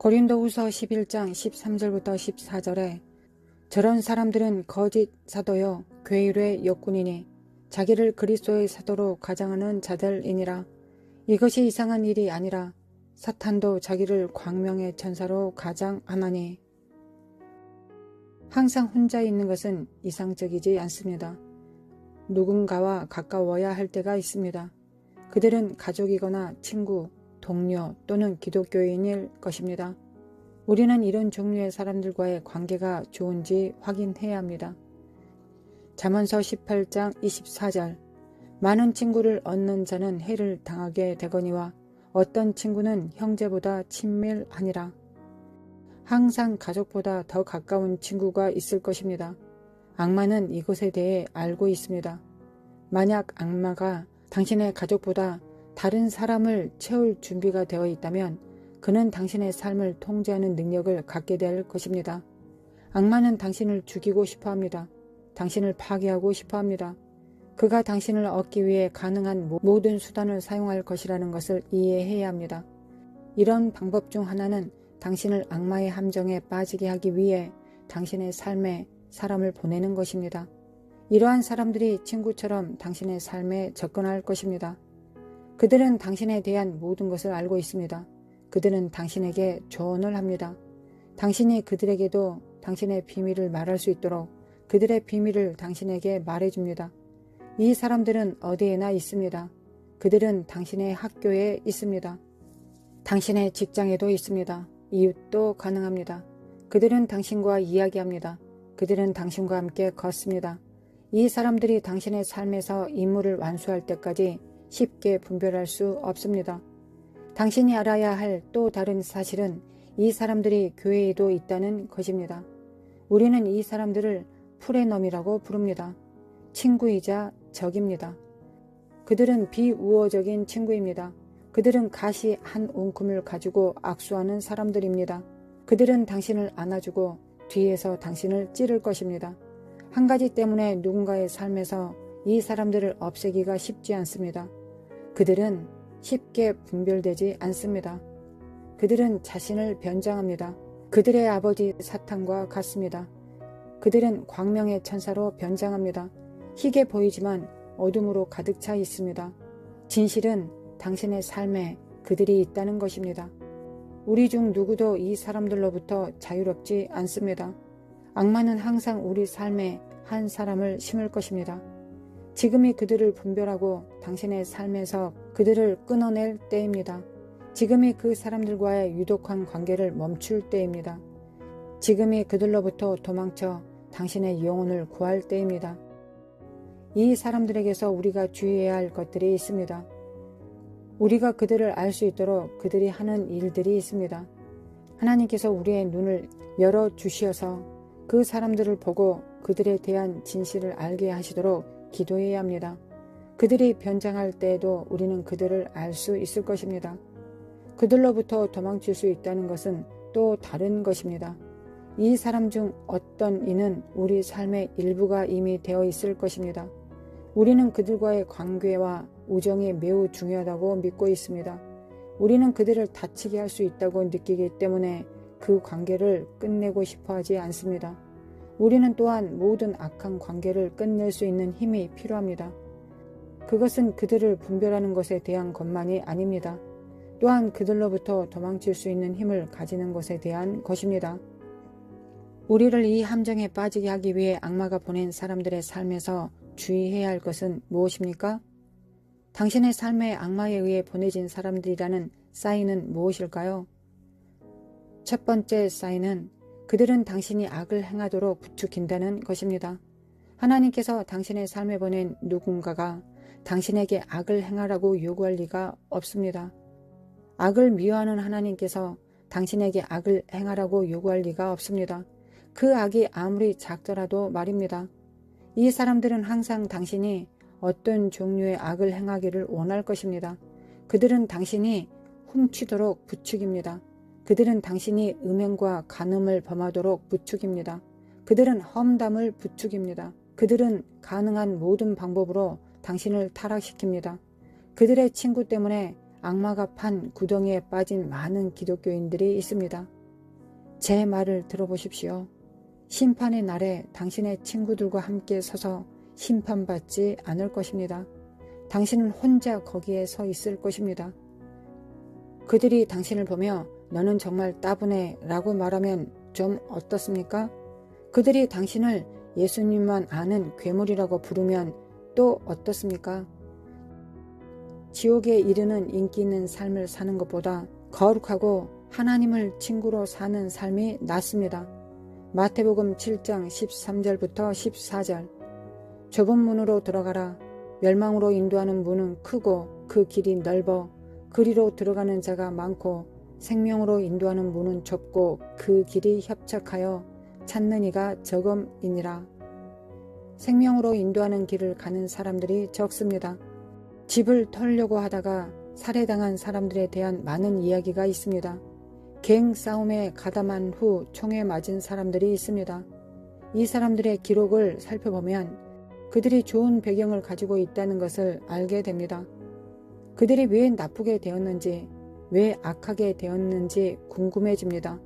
고린도후서 11장 13절부터 14절에 저런 사람들은 거짓 사도요 괴율의 역군이니 자기를 그리스도의 사도로 가장하는 자들이니라. 이것이 이상한 일이 아니라 사탄도 자기를 광명의 천사로 가장하나니. 항상 혼자 있는 것은 이상적이지 않습니다. 누군가와 가까워야 할 때가 있습니다. 그들은 가족이거나 친구, 동료 또는 기독교인일 것입니다. 우리는 이런 종류의 사람들과의 관계가 좋은지 확인해야 합니다. 잠언서 18장 24절 많은 친구를 얻는 자는 해를 당하게 되거니와 어떤 친구는 형제보다 친밀하니라. 항상 가족보다 더 가까운 친구가 있을 것입니다. 악마는 이것에 대해 알고 있습니다. 만약 악마가 당신의 가족보다 다른 사람을 채울 준비가 되어 있다면 그는 당신의 삶을 통제하는 능력을 갖게 될 것입니다. 악마는 당신을 죽이고 싶어 합니다. 당신을 파괴하고 싶어 합니다. 그가 당신을 얻기 위해 가능한 모든 수단을 사용할 것이라는 것을 이해해야 합니다. 이런 방법 중 하나는 당신을 악마의 함정에 빠지게 하기 위해 당신의 삶에 사람을 보내는 것입니다. 이러한 사람들이 친구처럼 당신의 삶에 접근할 것입니다. 그들은 당신에 대한 모든 것을 알고 있습니다. 그들은 당신에게 조언을 합니다. 당신이 그들에게도 당신의 비밀을 말할 수 있도록 그들의 비밀을 당신에게 말해줍니다. 이 사람들은 어디에나 있습니다. 그들은 당신의 학교에 있습니다. 당신의 직장에도 있습니다. 이웃도 가능합니다. 그들은 당신과 이야기합니다. 그들은 당신과 함께 걷습니다. 이 사람들이 당신의 삶에서 임무를 완수할 때까지 쉽게 분별할 수 없습니다. 당신이 알아야 할 또 다른 사실은 이 사람들이 교회에도 있다는 것입니다. 우리는 이 사람들을 프레넘이라고 부릅니다. 친구이자 적입니다. 그들은 비우호적인 친구입니다. 그들은 가시 한 움큼을 가지고 악수하는 사람들입니다. 그들은 당신을 안아주고 뒤에서 당신을 찌를 것입니다. 한 가지 때문에 누군가의 삶에서 이 사람들을 없애기가 쉽지 않습니다. 그들은 쉽게 분별되지 않습니다. 그들은 자신을 변장합니다. 그들의 아버지 사탄과 같습니다. 그들은 광명의 천사로 변장합니다. 희게 보이지만 어둠으로 가득 차 있습니다. 진실은 당신의 삶에 그들이 있다는 것입니다. 우리 중 누구도 이 사람들로부터 자유롭지 않습니다. 악마는 항상 우리 삶에 한 사람을 심을 것입니다. 지금이 그들을 분별하고 당신의 삶에서 그들을 끊어낼 때입니다. 지금이 그 사람들과의 유독한 관계를 멈출 때입니다. 지금이 그들로부터 도망쳐 당신의 영혼을 구할 때입니다. 이 사람들에게서 우리가 주의해야 할 것들이 있습니다. 우리가 그들을 알 수 있도록 그들이 하는 일들이 있습니다. 하나님께서 우리의 눈을 열어주시어서 그 사람들을 보고 그들에 대한 진실을 알게 하시도록 기도해야 합니다. 그들이 변장할 때에도 우리는 그들을 알 수 있을 것입니다. 그들로부터 도망칠 수 있다는 것은 또 다른 것입니다. 이 사람 중 어떤 이는 우리 삶의 일부가 이미 되어 있을 것입니다. 우리는 그들과의 관계와 우정이 매우 중요하다고 믿고 있습니다. 우리는 그들을 다치게 할 수 있다고 느끼기 때문에 그 관계를 끝내고 싶어 하지 않습니다. 우리는 또한 모든 악한 관계를 끝낼 수 있는 힘이 필요합니다. 그것은 그들을 분별하는 것에 대한 것만이 아닙니다. 또한 그들로부터 도망칠 수 있는 힘을 가지는 것에 대한 것입니다. 우리를 이 함정에 빠지게 하기 위해 악마가 보낸 사람들의 삶에서 주의해야 할 것은 무엇입니까? 당신의 삶에 악마에 의해 보내진 사람들이라는 사인은 무엇일까요? 첫 번째 사인은 그들은 당신이 악을 행하도록 부추긴다는 것입니다. 하나님께서 당신의 삶에 보낸 누군가가 당신에게 악을 행하라고 요구할 리가 없습니다. 악을 미워하는 하나님께서 당신에게 악을 행하라고 요구할 리가 없습니다. 그 악이 아무리 작더라도 말입니다. 이 사람들은 항상 당신이 어떤 종류의 악을 행하기를 원할 것입니다. 그들은 당신이 훔치도록 부추깁니다. 그들은 당신이 음행과 간음을 범하도록 부추깁니다. 그들은 험담을 부추깁니다. 그들은 가능한 모든 방법으로 당신을 타락시킵니다. 그들의 친구 때문에 악마가 판 구덩이에 빠진 많은 기독교인들이 있습니다. 제 말을 들어보십시오. 심판의 날에 당신의 친구들과 함께 서서 심판받지 않을 것입니다. 당신은 혼자 거기에 서 있을 것입니다. 그들이 당신을 보며 너는 정말 따분해 라고 말하면 좀 어떻습니까? 그들이 당신을 예수님만 아는 괴물이라고 부르면 또 어떻습니까? 지옥에 이르는 인기 있는 삶을 사는 것보다 거룩하고 하나님을 친구로 사는 삶이 낫습니다. 마태복음 7장 13절부터 14절. 좁은 문으로 들어가라. 멸망으로 인도하는 문은 크고 그 길이 넓어 그리로 들어가는 자가 많고 생명으로 인도하는 문은 좁고 그 길이 협착하여 찾는 이가 적음이니라. 생명으로 인도하는 길을 가는 사람들이 적습니다. 집을 털려고 하다가 살해당한 사람들에 대한 많은 이야기가 있습니다. 갱 싸움에 가담한 후 총에 맞은 사람들이 있습니다. 이 사람들의 기록을 살펴보면 그들이 좋은 배경을 가지고 있다는 것을 알게 됩니다. 그들이 왜 나쁘게 되었는지, 왜 악하게 되었는지 궁금해집니다.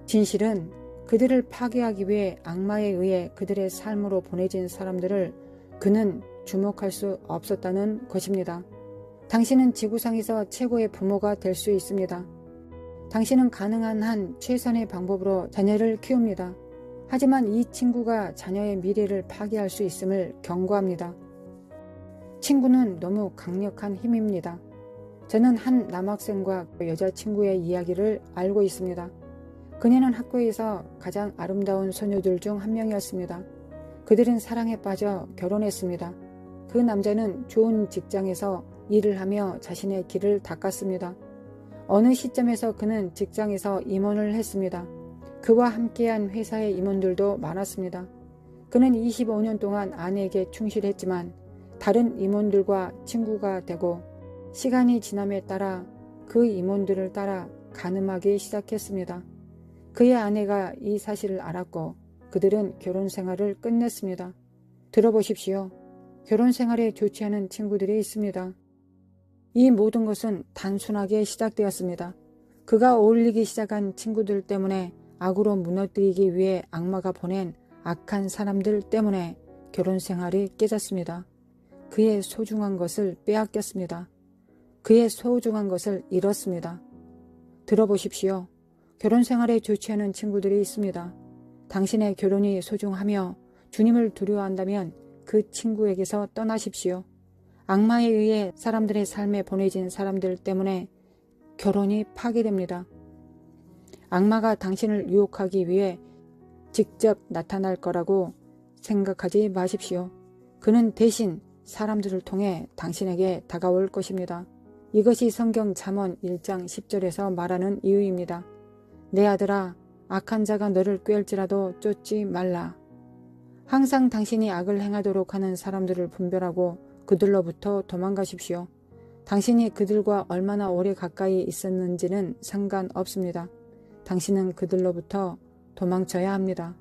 진실은 그들을 파괴하기 위해 악마에 의해 그들의 삶으로 보내진 사람들을 그는 주목할 수 없었다는 것입니다. 당신은 지구상에서 최고의 부모가 될 수 있습니다. 당신은 가능한 한 최선의 방법으로 자녀를 키웁니다. 하지만 이 친구가 자녀의 미래를 파괴할 수 있음을 경고합니다. 친구는 너무 강력한 힘입니다. 저는 한 남학생과 여자친구의 이야기를 알고 있습니다. 그녀는 학교에서 가장 아름다운 소녀들 중 한 명이었습니다. 그들은 사랑에 빠져 결혼했습니다. 그 남자는 좋은 직장에서 일을 하며 자신의 길을 닦았습니다. 어느 시점에서 그는 직장에서 임원을 했습니다. 그와 함께한 회사의 임원들도 많았습니다. 그는 25년 동안 아내에게 충실했지만 다른 임원들과 친구가 되고 시간이 지남에 따라 그 임원들을 따라 간음하기 시작했습니다. 그의 아내가 이 사실을 알았고 그들은 결혼 생활을 끝냈습니다. 들어보십시오. 결혼 생활에 좋지 않은 친구들이 있습니다. 이 모든 것은 단순하게 시작되었습니다. 그가 어울리기 시작한 친구들 때문에 악으로 무너뜨리기 위해 악마가 보낸 악한 사람들 때문에 결혼 생활이 깨졌습니다. 그의 소중한 것을 빼앗겼습니다. 그의 소중한 것을 잃었습니다. 들어보십시오. 결혼 생활에 좋지 않은 친구들이 있습니다. 당신의 결혼이 소중하며 주님을 두려워한다면 그 친구에게서 떠나십시오. 악마에 의해 사람들의 삶에 보내진 사람들 때문에 결혼이 파괴됩니다. 악마가 당신을 유혹하기 위해 직접 나타날 거라고 생각하지 마십시오. 그는 대신 사람들을 통해 당신에게 다가올 것입니다. 이것이 성경 잠언 1장 10절에서 말하는 이유입니다. 내 아들아, 악한 자가 너를 꾀할지라도 쫓지 말라. 항상 당신이 악을 행하도록 하는 사람들을 분별하고 그들로부터 도망가십시오. 당신이 그들과 얼마나 오래 가까이 있었는지는 상관없습니다. 당신은 그들로부터 도망쳐야 합니다.